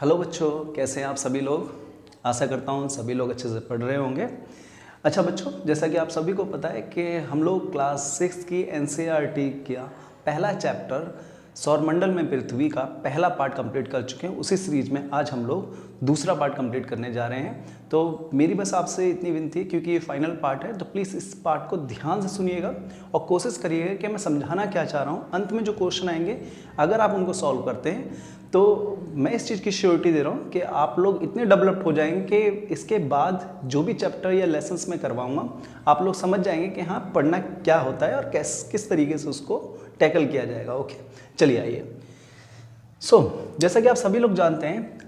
Hello बच्चों, कैसे हैं आप सभी लोग। आशा करता हूँ सभी लोग अच्छे से पढ़ रहे होंगे। अच्छा बच्चों, जैसा कि आप सभी को पता है कि हम लोग क्लास 6 की एनसीईआरटी का पहला चैप्टर सौरमंडल में पृथ्वी का पहला पार्ट कंप्लीट कर चुके हैं। उसी सीरीज में आज हम लोग दूसरा पार्ट कंप्लीट करने जा रहे हैं। तो मेरी बस आपसे इतनी विनती है, क्योंकि ये फाइनल पार्ट है, तो प्लीज़ इस पार्ट को ध्यान से सुनिएगा और कोशिश करिएगा कि मैं समझाना क्या चाह रहा हूँ। अंत में जो क्वेश्चन आएंगे, अगर आप उनको सॉल्व करते हैं तो मैं इस चीज़ की श्योरिटी दे रहा हूँ कि आप लोग इतने डेवलप्ड हो जाएंगे कि इसके बाद जो भी चैप्टर या लेसन्स मैं करवाऊँगा, आप लोग समझ जाएंगे कि हाँ पढ़ना क्या होता है और किस तरीके से उसको टैकल किया जाएगा। ओके, चलिए आइए। जैसा कि आप सभी लोग जानते हैं,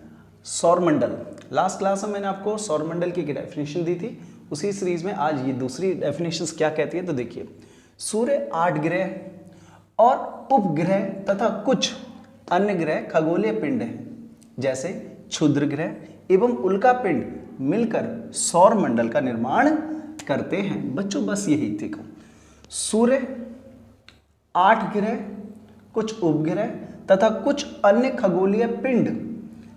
सौरमंडल, लास्ट क्लास में मैंने आपको सौरमंडल की डेफिनेशन दी थी। उसी सीरीज में आज ये दूसरी डेफिनेशंस क्या कहती है, तो देखिए, सूर्य 8 ग्रह और उपग्रह तथा कुछ अन्य ग्रह खगोलीय पिंड हैं, जैसे क्षुद्र ग्रह एवं उल्का पिंड मिलकर सौरमंडल का निर्माण करते हैं। बच्चों बस यही देखो, सूर्य 8 ग्रह, कुछ उपग्रह तथा कुछ अन्य खगोलीय पिंड,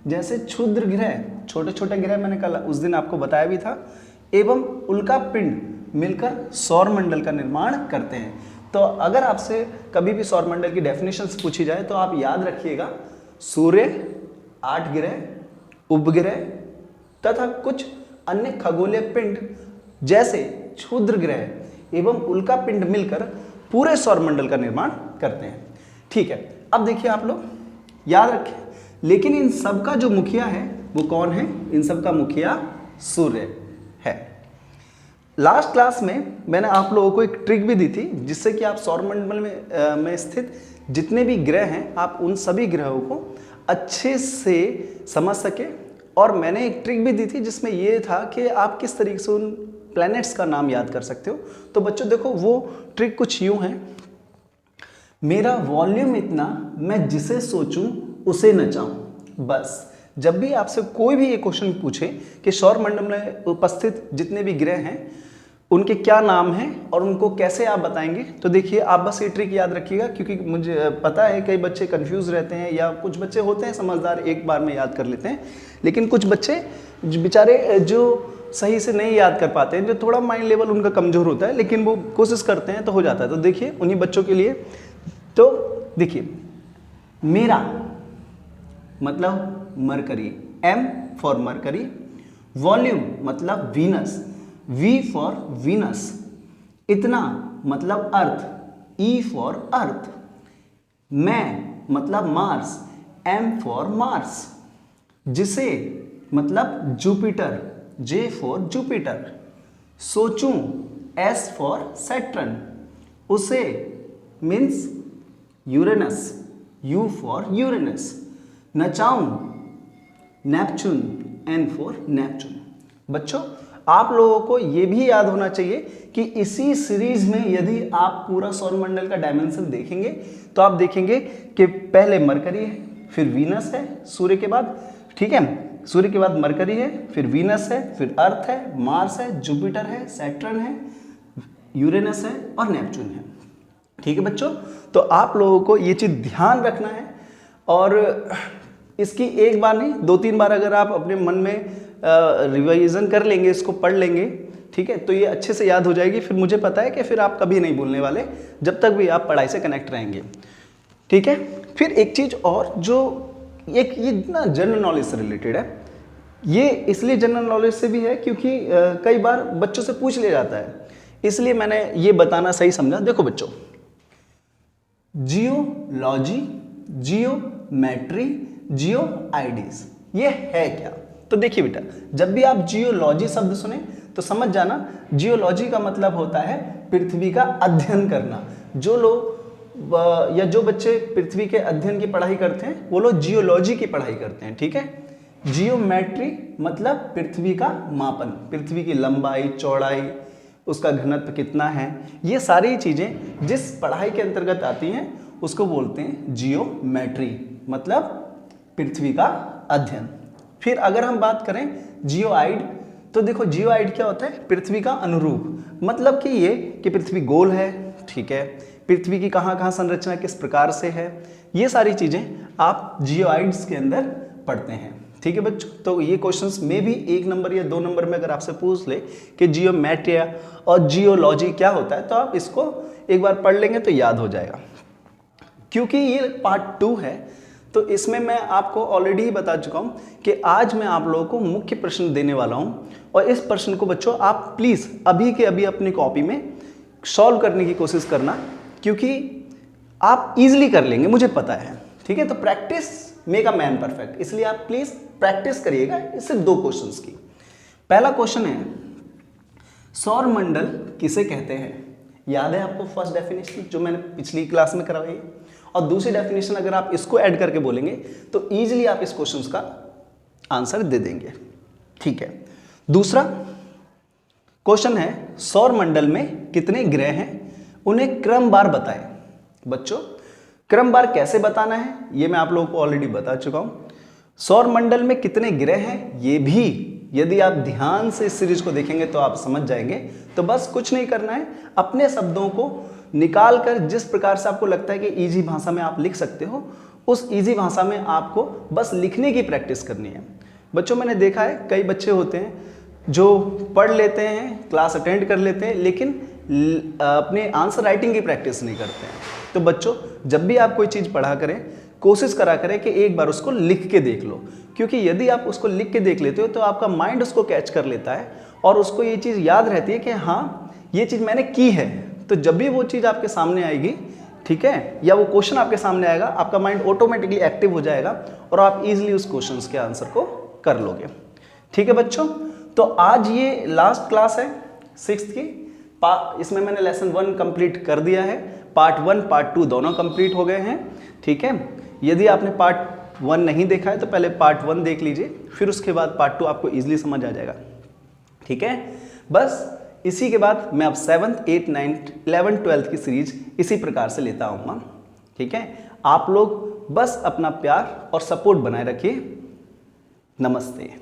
जैसे क्षुद्र ग्रह, छोटे छोटे ग्रह, मैंने कल उस दिन आपको बताया भी था, एवं उल्का पिंड मिलकर सौरमंडल का निर्माण करते हैं। तो अगर आपसे कभी भी सौरमंडल की डेफिनेशंस पूछी जाए तो आप याद रखिएगा, सूर्य, 8 ग्रह, उपग्रह तथा कुछ अन्य खगोलीय पिंड, जैसे क्षुद्र ग्रह एवं उल्का पिंड मिलकर पूरे सौरमंडल का निर्माण करते हैं। ठीक है, अब देखिए आप लोग याद रखें, लेकिन इन सब का जो मुखिया है वो कौन है? इन सब का मुखिया सूर्य है। लास्ट क्लास में मैंने आप लोगों को एक ट्रिक भी दी थी, जिससे कि आप सौरमंडल में स्थित जितने भी ग्रह हैं, आप उन सभी ग्रहों को अच्छे से समझ सके। और मैंने एक ट्रिक भी दी थी जिसमें ये था कि आप किस तरीके से उन प्लैनेट्स का नाम याद कर सकते हो। तो बच्चों देखो, वो ट्रिक कुछ यूं है, मेरा वॉल्यूम इतना, मैं जिसे सोचूं उसे नचाऊं। बस जब भी आपसे कोई भी ये क्वेश्चन पूछे कि सौरमंडल में उपस्थित जितने भी ग्रह हैं उनके क्या नाम हैं और उनको कैसे आप बताएंगे, तो देखिए आप बस ये ट्रिक याद रखिएगा, क्योंकि मुझे पता है कई बच्चे कंफ्यूज रहते हैं, या कुछ बच्चे होते हैं समझदार, एक बार में याद कर लेते हैं, लेकिन कुछ बच्चे बेचारे जो सही से नहीं याद कर पाते हैं, जो थोड़ा माइंड लेवल उनका कमजोर होता है, लेकिन वो कोशिश करते हैं तो हो जाता है। तो देखिए उन्हीं बच्चों के लिए, तो देखिए, मेरा मतलब mercury, M for mercury, volume मतलब वीनस, V फॉर वीनस, इतना मतलब अर्थ, E फॉर अर्थ, मैं मतलब मार्स, M फॉर मार्स, जिसे मतलब जुपिटर, J फॉर जुपिटर, सोचूं, S फॉर सैटर्न, उसे means Uranus, U for Uranus, नचाऊं, नेपच्यून, N फॉर नेपच्यून। बच्चों आप लोगों को यह भी याद होना चाहिए कि इसी सीरीज में यदि आप पूरा सौरमंडल का डायमेंशन देखेंगे तो आप देखेंगे कि पहले मरकरी है, फिर वीनस है सूर्य के बाद, ठीक है, सूर्य के बाद मरकरी है, फिर वीनस है, फिर अर्थ है, मार्स है, जुपिटर है, सैटर्न है, यूरेनस है और नेपच्यून है। ठीक है बच्चों, तो आप लोगों को ये चीज ध्यान रखना है, और इसकी एक बार नहीं 2-3 बार अगर आप अपने मन में रिवाइजन कर लेंगे, इसको पढ़ लेंगे, ठीक है, तो ये अच्छे से याद हो जाएगी। फिर मुझे पता है कि फिर आप कभी नहीं भूलने वाले, जब तक भी आप पढ़ाई से कनेक्ट रहेंगे। ठीक है, फिर एक चीज और, जो एक ये ना जनरल नॉलेज से रिलेटेड है, ये इसलिए जनरल नॉलेज से भी है क्योंकि कई बार बच्चों से पूछ लिया जाता है, इसलिए मैंने ये बताना सही समझा। देखो बच्चों, जियोलॉजी, जियोमेट्री, जियोआइड्स, ये है क्या? तो देखिए बेटा, जब भी आप जियोलॉजी शब्द सुने तो समझ जाना, जियोलॉजी का मतलब होता है पृथ्वी का अध्ययन करना। जो लोग या जो बच्चे पृथ्वी के अध्ययन की पढ़ाई करते हैं वो लोग जियोलॉजी की पढ़ाई करते हैं। ठीक है, जियोमेट्री मतलब पृथ्वी का मापन, पृथ्वी की लंबाई, चौड़ाई, उसका घनत्व कितना है, ये सारी चीजें जिस पढ़ाई के अंतर्गत आती हैं उसको बोलते हैं जियोमेट्री, मतलब पृथ्वी का अध्ययन। फिर अगर हम बात करें जियोआइड, तो देखो जियोआइड क्या होता है? पृथ्वी का अनुरूप, मतलब कि ये कि पृथ्वी गोल है, ठीक है, पृथ्वी की कहाँ कहाँ संरचना किस प्रकार से है, ये सारी चीजें आप जियोआइड्स के अंदर पढ़ते हैं। ठीक है बच्चों, तो ये क्वेश्चंस में भी 1 नंबर या 2 नंबर में अगर आपसे पूछ ले कि जियोमेट्रिया और जियोलॉजी क्या होता है, तो आप इसको एक बार पढ़ लेंगे तो याद हो जाएगा। क्योंकि ये पार्ट 2 है, तो इसमें मैं आपको ऑलरेडी ही बता चुका हूँ कि आज मैं आप लोगों को मुख्य प्रश्न देने वाला हूँ, और इस प्रश्न को बच्चों आप प्लीज़ अभी के अभी अपनी कॉपी में सॉल्व करने की कोशिश करना, क्योंकि आप इजीली कर लेंगे, मुझे पता है। ठीक है, तो practice make a man perfect, इसलिए आप प्लीज़ प्रैक्टिस करिएगा सिर्फ 2 क्वेश्चंस की। पहला क्वेश्चन है, सौर मंडल किसे कहते हैं? याद है आपको फर्स्ट डेफिनेशन जो मैंने पिछली क्लास में करवाई है, और दूसरी डेफिनेशन अगर आप इसको ऐड करके बोलेंगे तो इजीली आप इस क्वेश्चन का आंसर दे देंगे। ठीक है, दूसरा क्वेश्चन है, सौर मंडल में कितने ग्रह हैं, उन्हें क्रमवार बताएं। बच्चों, क्रमवार कैसे बताना है ये मैं आप लोगों को ऑलरेडी बता चुका हूं। सौर मंडल में कितने ग्रह हैं ये भी यदि आप ध्यान से इस सीरीज को देखेंगे तो आप समझ जाएंगे। तो बस कुछ नहीं करना है, अपने शब्दों को निकाल कर जिस प्रकार से आपको लगता है कि इजी भाषा में आप लिख सकते हो, उस इजी भाषा में आपको बस लिखने की प्रैक्टिस करनी है। बच्चों, मैंने देखा है कई बच्चे होते हैं जो पढ़ लेते हैं, क्लास अटेंड कर लेते हैं, लेकिन अपने आंसर राइटिंग की प्रैक्टिस नहीं करते हैं। तो बच्चों, जब भी आप कोई चीज़ पढ़ा करें, कोशिश करा करें कि एक बार उसको लिख के देख लो, क्योंकि यदि आप उसको लिख के देख लेते हो तो आपका माइंड उसको कैच कर लेता है और उसको ये चीज़ याद रहती है कि हाँ ये चीज़ मैंने की है। तो जब भी वो चीज़ आपके सामने आएगी, ठीक है, या वो क्वेश्चन आपके सामने आएगा, आपका माइंड ऑटोमेटिकली एक्टिव हो जाएगा और आप इजीली उस क्वेश्चन के आंसर को कर लोगे। ठीक है बच्चों, तो आज ये लास्ट क्लास है 6th की। इसमें मैंने लेसन 1 कंप्लीट कर दिया है, पार्ट 1 पार्ट 2 दोनों कंप्लीट हो गए हैं। ठीक है, यदि आपने पार्ट 1 नहीं देखा है तो पहले पार्ट 1 देख लीजिए, फिर उसके बाद पार्ट 2 आपको इजीली समझ आ जाएगा। ठीक है, बस इसी के बाद मैं अब 7th 8th 9th 11th 12th की सीरीज इसी प्रकार से लेता आऊँगा। ठीक है, आप लोग बस अपना प्यार और सपोर्ट बनाए रखिए। नमस्ते।